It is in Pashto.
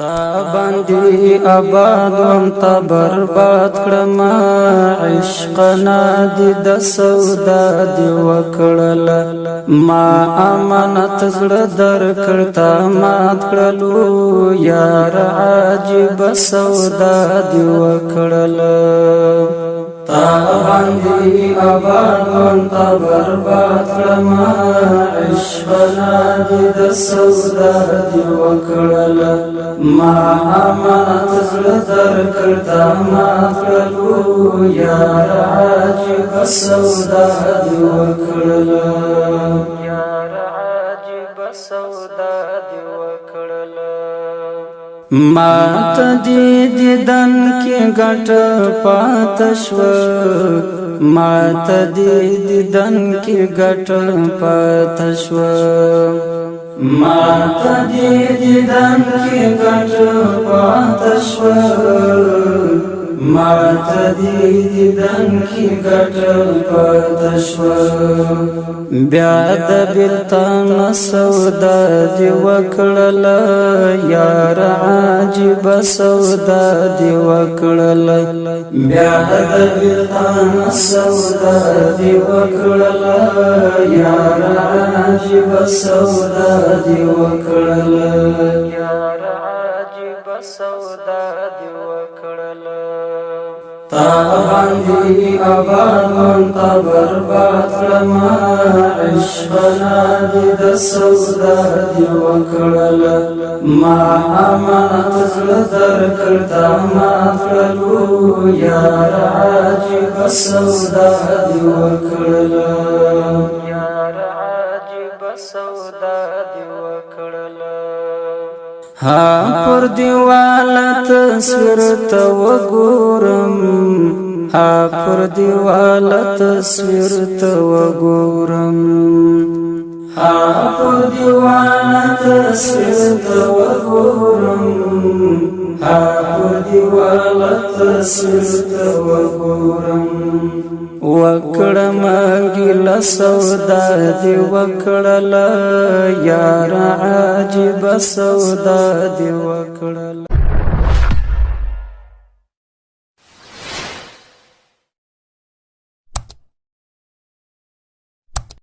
تا باندې آبادم تا برباد کړم عشقنا دې د سودا دی وکړل ما امانت زړه در کړتا مات کړلو یار عجیب سودا دی وکړل تا باندې آبادم تا برباد کړم عشقنا دې د سودا دی وکړل ما امانت زړه در کړتا مات کړلو یار عجیب سودا دی وکړل یار عجیب سودا دی وکړل ما ته دې دیدن کې ګټ پات شو ما ته دې دیدن کې ګټ پات شو ما ته دې دیدن کې ګټ پات شو ما ته دې دیدن کې ګټ پات شو بیا د بلتان سودا دی وکړل یار عجیب سودا دی وکړل بیا د بلتان سودا دی وکړل یار عجیب سودا دی وکړل یار عجیب سودا دی وکړل تا باندې آبادم تا برباد کړم عشقنا دې د سودا دی وکړل ما امانت زړه در کړتا مات کړلو یار عجیب سودا دی وکړل یار عجیب سودا دی وکړل ها پر دیوال تصویر ته وګورم ها پر دیوال تصویر ته وګورم ها پر دیوال تصویر ته وګورم ها پر دیوال تصویر ته وګورم وکړم ګیله سودا دی وکړل یار عجیب سودا دی وکړل